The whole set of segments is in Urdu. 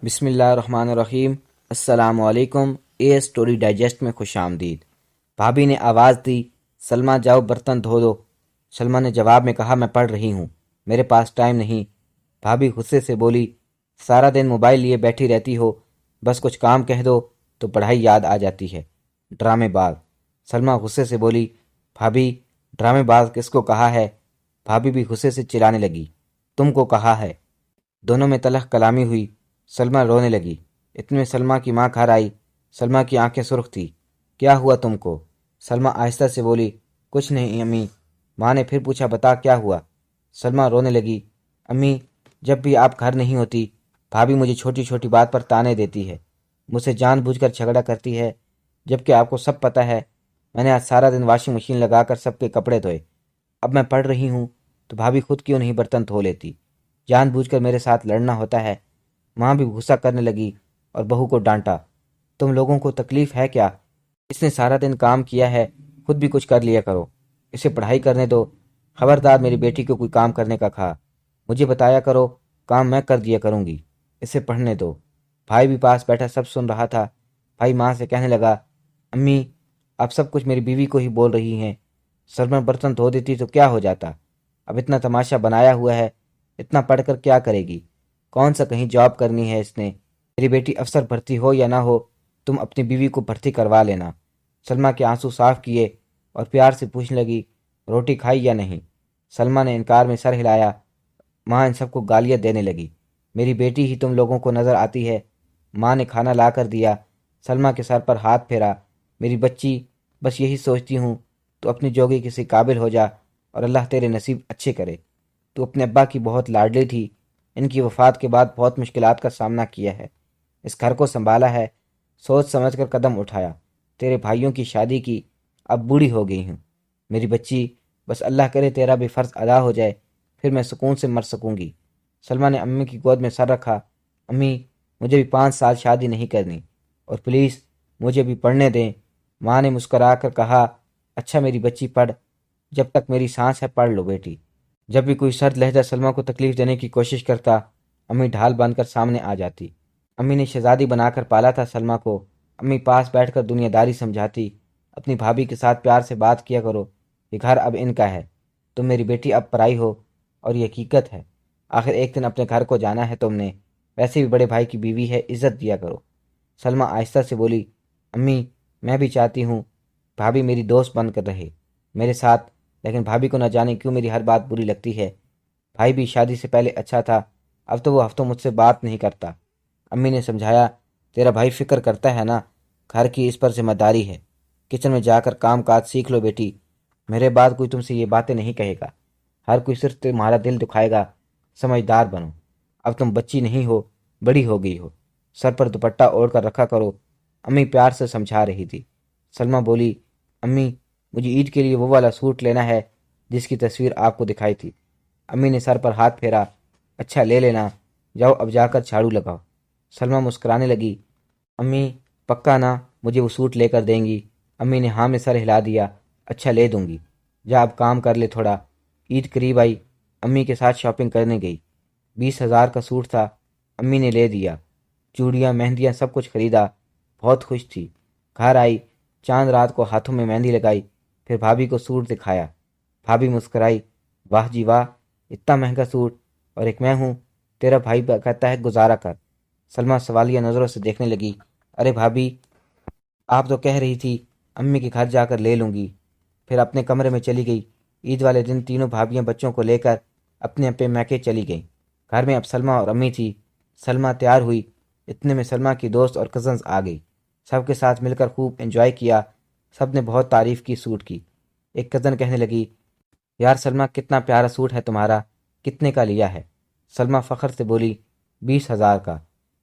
بسم اللہ الرحمن الرحیم۔ السلام علیکم۔ اے سٹوری ڈائجسٹ میں خوش آمدید۔ بھابھی نے آواز دی، سلمہ جاؤ برتن دھو دو۔ سلمہ نے جواب میں کہا، میں پڑھ رہی ہوں، میرے پاس ٹائم نہیں۔ بھابھی غصے سے بولی، سارا دن موبائل لیے بیٹھی رہتی ہو، بس کچھ کام کہہ دو تو پڑھائی یاد آ جاتی ہے، ڈرامے باز۔ سلمہ غصے سے بولی، بھابھی ڈرامے باز کس کو کہا ہے؟ بھابھی بھی غصے سے چلانے لگی، تم کو کہا ہے۔ دونوں میں تلخ کلامی ہوئی، سلمہ رونے لگی۔ اتنے میں سلمہ کی ماں گھر آئی۔ سلمہ کی آنکھیں سرخ تھی۔ کیا ہوا تم کو؟ سلمہ آہستہ سے بولی، کچھ نہیں امی۔ ماں نے پھر پوچھا، بتا کیا ہوا؟ سلمہ رونے لگی، امی جب بھی آپ گھر نہیں ہوتی بھابھی مجھے چھوٹی چھوٹی بات پر تانے دیتی ہے، مجھ سے جان بوجھ کر جھگڑا کرتی ہے، جبکہ آپ کو سب پتہ ہے میں نے آج سارا دن واشنگ مشین لگا کر سب کے کپڑے دھوئے۔ اب میں پڑھ رہی ہوں تو بھابھی خود کیوں نہیں برتن دھو لیتی؟ جان بوجھ کر میرے ساتھ لڑنا ہوتا ہے۔ ماں بھی غصہ کرنے لگی اور بہو کو ڈانٹا، تم لوگوں کو تکلیف ہے کیا؟ اس نے سارا دن کام کیا ہے، خود بھی کچھ کر لیا کرو، اسے پڑھائی کرنے دو۔ خبردار میری بیٹی کو کوئی کام کرنے کا کہا، مجھے بتایا کرو، کام میں کر دیا کروں گی، اسے پڑھنے دو۔ بھائی بھی پاس بیٹھا سب سن رہا تھا۔ بھائی ماں سے کہنے لگا، امی آپ سب کچھ میری بیوی کو ہی بول رہی ہیں، سلمہ برتن دھو دیتی تو کیا ہو جاتا؟ اب اتنا تماشا بنایا ہوا ہے، اتنا پڑھ کر کیا کرے گی؟ کون سا کہیں جاب کرنی ہے اس نے؟ میری بیٹی افسر بھرتی ہو یا نہ ہو، تم اپنی بیوی کو بھرتی کروا لینا۔ سلمہ کے آنسو صاف کیے اور پیار سے پوچھنے لگی، روٹی کھائی یا نہیں؟ سلمہ نے انکار میں سر ہلایا۔ ماں ان سب کو گالیاں دینے لگی، میری بیٹی ہی تم لوگوں کو نظر آتی ہے۔ ماں نے کھانا لا کر دیا، سلمہ کے سر پر ہاتھ پھیرا، میری بچی بس یہی سوچتی ہوں تو اپنی جوگی کسی قابل ہو جا اور اللہ تیرے نصیب اچھے کرے۔ تو اپنے ابا کی بہت لاڈلی تھی، ان کی وفات کے بعد بہت مشکلات کا سامنا کیا ہے، اس گھر کو سنبھالا ہے، سوچ سمجھ کر قدم اٹھایا، تیرے بھائیوں کی شادی کی، اب بوڑھی ہو گئی ہوں۔ میری بچی بس اللہ کرے تیرا بھی فرض ادا ہو جائے، پھر میں سکون سے مر سکوں گی۔ سلمہ نے امی کی گود میں سر رکھا، امی مجھے بھی 5 سال شادی نہیں کرنی، اور پلیز مجھے بھی پڑھنے دیں۔ ماں نے مسکرا کر کہا، اچھا میری بچی پڑھ، جب تک میری سانس ہے پڑھ لو بیٹی۔ جب بھی کوئی سرد لہجہ سلمہ کو تکلیف دینے کی کوشش کرتا، امی ڈھال باندھ کر سامنے آ جاتی۔ امی نے شہزادی بنا کر پالا تھا سلمہ کو، امی پاس بیٹھ کر دنیا داری سمجھاتی، اپنی بھابھی کے ساتھ پیار سے بات کیا کرو، یہ گھر اب ان کا ہے، تم میری بیٹی اب پرائی ہو، اور یہ حقیقت ہے، آخر ایک دن اپنے گھر کو جانا ہے تم نے، ویسے بھی بڑے بھائی کی بیوی ہے، عزت دیا کرو۔ سلمہ آہستہ سے بولی، امی میں بھی چاہتی ہوں بھابھی میری دوست بن کر رہے میرے ساتھ، لیکن بھابھی کو نہ جانے کیوں میری ہر بات بری لگتی ہے۔ بھائی بھی شادی سے پہلے اچھا تھا، اب تو وہ ہفتوں مجھ سے بات نہیں کرتا۔ امی نے سمجھایا، تیرا بھائی فکر کرتا ہے نا، گھر کی اس پر ذمہ داری ہے، کچن میں جا کر کام کاج سیکھ لو بیٹی، میرے بعد کوئی تم سے یہ باتیں نہیں کہے گا، ہر کوئی صرف تمہارا دل دکھائے گا، سمجھدار بنو، اب تم بچی نہیں ہو، بڑی ہو گئی ہو، سر پر دوپٹہ اوڑھ کر رکھا کرو۔ امی پیار سے سمجھا رہی تھی۔ سلمہ بولی، امی مجھے عید کے لیے وہ والا سوٹ لینا ہے جس کی تصویر آپ کو دکھائی تھی۔ امی نے سر پر ہاتھ پھیرا، اچھا لے لینا، جاؤ اب جا کر جھاڑو لگاؤ۔ سلمہ مسکرانے لگی، امی پکا نا مجھے وہ سوٹ لے کر دیں گی؟ امی نے ہاں میں سر ہلا دیا، اچھا لے دوں گی، جا اب کام کر لے تھوڑا۔ عید قریب آئی، امی کے ساتھ شاپنگ کرنے گئی، 20,000 کا سوٹ تھا، امی نے لے دیا، چوڑیاں مہندیاں سب کچھ خریدا، بہت خوش تھی۔ گھر آئی، چاند رات کو ہاتھوں میں مہندی لگائی، پھر بھابھی کو سوٹ دکھایا۔ بھابھی مسکرائی، واہ جی واہ، اتنا مہنگا سوٹ، اور ایک میں ہوں، تیرا بھائی کہتا ہے گزارا کر۔ سلمہ سوالیہ نظروں سے دیکھنے لگی، ارے بھابھی آپ تو کہہ رہی تھی امی کے گھر جا کر لے لوں گی، پھر اپنے کمرے میں چلی گئی۔ عید والے دن تینوں بھابیاں بچوں کو لے کر اپنے اپنے میکے چلی گئیں۔ گھر میں اب سلمہ اور امی تھی۔ سلمہ تیار ہوئی، اتنے میں سلمہ کی دوست اور کزنز آ گئی، سب کے ساتھ مل کر خوب انجوائے کیا، سب نے بہت تعریف کی سوٹ کی۔ ایک کزن کہنے لگی، یار سلمہ کتنا پیارا سوٹ ہے تمہارا، کتنے کا لیا ہے؟ سلمہ فخر سے بولی، 20,000 کا،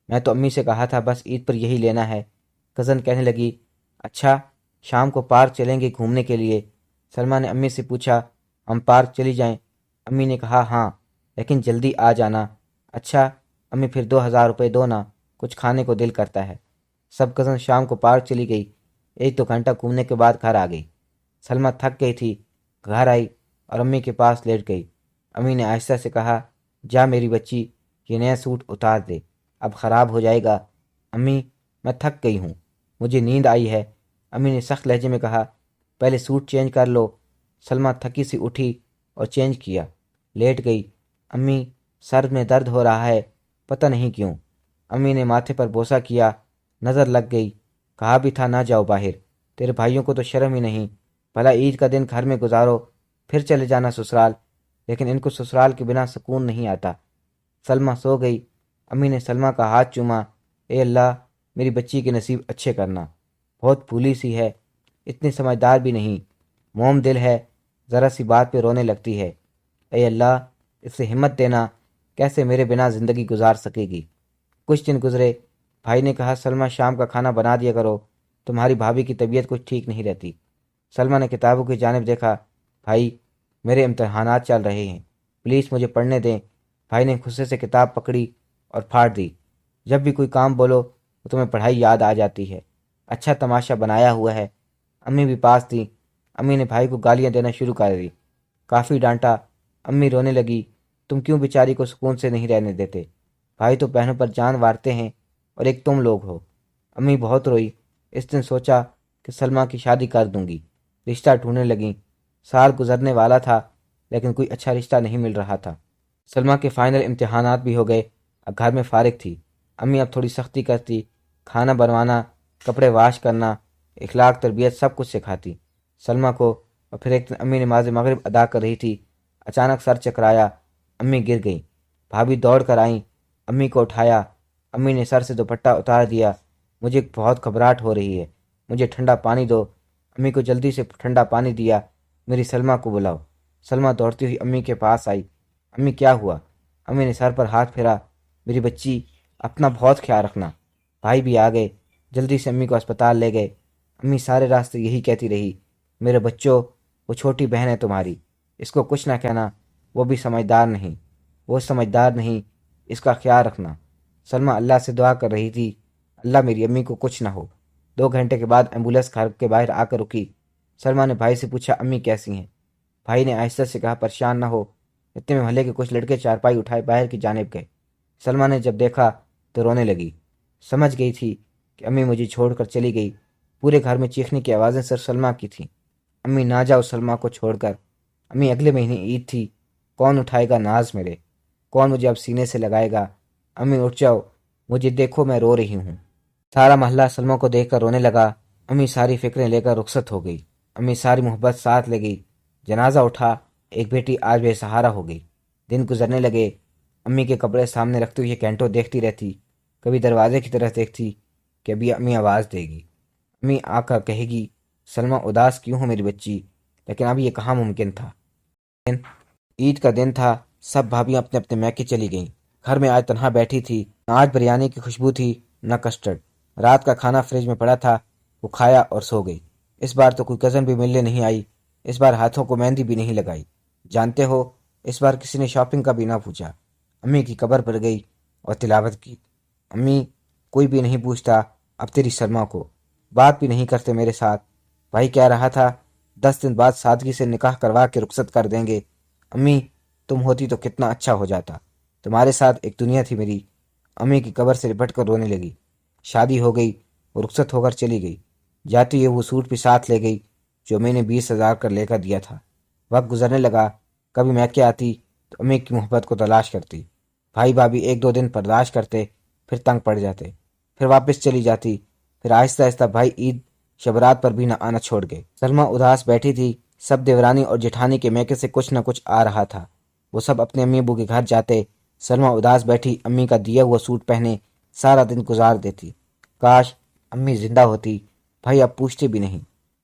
میں تو امی سے کہا تھا بس عید پر یہی لینا ہے۔ کزن کہنے لگی، اچھا شام کو پارک چلیں گے گھومنے کے لیے؟ سلمہ نے امی سے پوچھا، ہم پارک چلی جائیں؟ امی نے کہا ہاں، لیکن جلدی آ جانا۔ اچھا امی پھر 2,000 روپے دو نا، کچھ کھانے کو دل کرتا ہے۔ سب کزن شام کو پارک چلی گئی، 1-2 گھنٹہ گھومنے کے بعد گھر آ گئی۔ سلمہ تھک گئی تھی، گھر آئی اور امی کے پاس لیٹ گئی۔ امی نے آہستہ سے کہا، جا میری بچی یہ نیا سوٹ اتار دے، اب خراب ہو جائے گا۔ امی میں تھک گئی ہوں، مجھے نیند آئی ہے۔ امی نے سخت لہجے میں کہا، پہلے سوٹ چینج کر لو۔ سلمہ تھکی سی اٹھی اور چینج کیا، لیٹ گئی۔ امی سر میں درد ہو رہا ہے، پتہ نہیں کیوں۔ امی نے ماتھے پر بوسہ کیا، نظر لگ گئی۔ کہا بھی تھا نہ جاؤ باہر، تیرے بھائیوں کو تو شرم ہی نہیں، بھلا عید کا دن گھر میں گزارو پھر چلے جانا سسرال۔ لیکن ان کو سسرال کے بنا سکون نہیں آتا۔ سلمہ سو گئی۔ امی نے سلمہ کا ہاتھ چوما، اے اللہ میری بچی کے نصیب اچھے کرنا، بہت پھولی سی ہے، اتنی سمجھدار بھی نہیں، موم دل ہے، ذرا سی بات پہ رونے لگتی ہے، اے اللہ اس سے ہمت دینا، کیسے میرے بنا زندگی گزار سکے گی۔ کچھ دن گزرے۔ بھائی نے کہا سلمہ شام کا کھانا بنا دیا کرو، تمہاری بھابھی کی طبیعت کچھ ٹھیک نہیں رہتی۔ سلمہ نے کتابوں کی جانب دیکھا، بھائی میرے امتحانات چل رہے ہیں، پلیز مجھے پڑھنے دیں۔ بھائی نے غصے سے کتاب پکڑی اور پھاڑ دی۔ جب بھی کوئی کام بولو تو تمہیں پڑھائی یاد آ جاتی ہے، اچھا تماشا بنایا ہوا ہے۔ امی بھی پاس تھیں۔ امی نے بھائی کو گالیاں دینا شروع کر دی، کافی ڈانٹا۔ امی رونے لگی، تم کیوں بیچاری کو سکون سے نہیں رہنے دیتے؟ بھائی تو بہنوں پر جان وارتے ہیں اور ایک تم لوگ ہو۔ امی بہت روئی۔ اس دن سوچا کہ سلمہ کی شادی کر دوں گی، رشتہ ڈھونڈنے لگیں۔ سال گزرنے والا تھا لیکن کوئی اچھا رشتہ نہیں مل رہا تھا۔ سلمہ کے فائنل امتحانات بھی ہو گئے، اب گھر میں فارغ تھی۔ امی اب تھوڑی سختی کرتی، کھانا بنوانا، کپڑے واش کرنا، اخلاق تربیت سب کچھ سکھاتی سلمہ کو۔ اور پھر ایک دن امی نماز مغرب ادا کر رہی تھی، اچانک سر چکرایا، امی گر گئیں۔ بھابھی دوڑ کر آئیں، امی کو اٹھایا۔ امی نے سر سے دوپٹہ اتار دیا، مجھے بہت گھبراہٹ ہو رہی ہے، مجھے ٹھنڈا پانی دو۔ امی کو جلدی سے ٹھنڈا پانی دیا، میری سلمہ کو بلاؤ۔ سلمہ دوڑتی ہوئی امی کے پاس آئی، امی کیا ہوا؟ امی نے سر پر ہاتھ پھیرا، میری بچی اپنا بہت خیال رکھنا۔ بھائی بھی آ گئے، جلدی سے امی کو اسپتال لے گئے۔ امی سارے راستے یہی کہتی رہی، میرے بچوں وہ چھوٹی بہن ہے تمہاری، اس کو کچھ نہ کہنا، وہ بھی سمجھدار نہیں، وہ سمجھدار نہیں، اس کا خیال رکھنا۔ سلمہ اللہ سے دعا کر رہی تھی، اللہ میری امی کو کچھ نہ ہو۔ 2 گھنٹے کے بعد ایمبولینس گھر کے باہر آ کر رکی۔ سلمہ نے بھائی سے پوچھا امی کیسی ہیں؟ بھائی نے آہستہ سے کہا پریشان نہ ہو۔ اتنے میں محلے کے کچھ لڑکے چارپائی اٹھائے باہر کی جانب گئے۔ سلمہ نے جب دیکھا تو رونے لگی، سمجھ گئی تھی کہ امی مجھے چھوڑ کر چلی گئی۔ پورے گھر میں چیخنے کی آوازیں صرف سلمہ کی تھیں، امی نہ جاؤ سلمہ کو چھوڑ کر۔ امی اگلے مہینے عید تھی، کون اٹھائے گا ناز میرے، کون مجھے اب سینے سے لگائے گا؟ امی اٹھ جاؤ، مجھے دیکھو میں رو رہی ہوں۔ سارا محلہ سلمہ کو دیکھ کر رونے لگا۔ امی ساری فکریں لے کر رخصت ہو گئی۔ امی ساری محبت ساتھ لے گئی۔ جنازہ اٹھا، ایک بیٹی آج بے سہارا ہو گئی۔ دن گزرنے لگے۔ امی کے کپڑے سامنے رکھتے ہوئے گھنٹوں دیکھتی رہتی، کبھی دروازے کی طرف دیکھتی کہ ابھی امی آواز دے گی، امی آ کر کہے گی سلمہ اداس کیوں ہو میری بچی، لیکن اب یہ کہاں ممکن تھا۔ عید کا دن تھا، سب بھابیاں اپنے اپنے میکے چلی گئیں۔ گھر میں آج تنہا بیٹھی تھی، نہ آج بریانی کی خوشبو تھی نہ کسٹرڈ۔ رات کا کھانا فریج میں پڑا تھا، وہ کھایا اور سو گئی۔ اس بار تو کوئی کزن بھی ملنے نہیں آئی، اس بار ہاتھوں کو مہندی بھی نہیں لگائی۔ جانتے ہو اس بار کسی نے شاپنگ کا بھی نہ پوچھا۔ امی کی قبر پر گئی اور تلاوت کی، امی کوئی بھی نہیں پوچھتا اب تیری سلمہ کو، بات بھی نہیں کرتے میرے ساتھ۔ بھائی کہہ رہا تھا 10 دن بعد سادگی سے نکاح کروا کے رخصت کر دیں گے۔ امی تم ہوتی تو کتنا اچھا ہو جاتا، تمہارے ساتھ ایک دنیا تھی میری۔ امی کی قبر سے لپٹ کر رونے لگی۔ شادی ہو گئی، وہ رخصت ہو کر چلی گئی۔ جاتی ہے وہ سوٹ بھی ساتھ لے گئی جو امی نے 20,000 کر لے کر دیا تھا۔ وقت گزرنے لگا، کبھی میکے آتی تو امی کی محبت کو تلاش کرتی۔ بھائی بھابھی 1-2 دن برداشت کرتے، پھر تنگ پڑ جاتے، پھر واپس چلی جاتی۔ پھر آہستہ آہستہ بھائی عید شبرات پر بھی نہ آنا چھوڑ گئے۔ سلمہ اداس بیٹھی تھی، سب دیورانی اور جٹھانی کے میکے سے کچھ نہ کچھ آ رہا تھا۔ وہ سب اپنے امی ابو کے گھر جاتے، سلمہ اداس بیٹھی امی کا دیا ہوا سوٹ پہنے سارا دن گزار دیتی۔ کاش امی زندہ ہوتی، بھائی اب پوچھتے بھی نہیں۔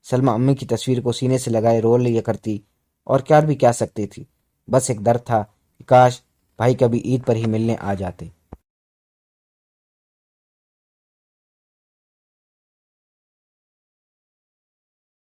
سلمہ امی کی تصویر کو سینے سے لگائے رو لیا کرتی، اور کیا بھی کہہ سکتی تھی، بس ایک درد تھا کہ کاش بھائی کبھی عید پر ہی ملنے آ جاتے۔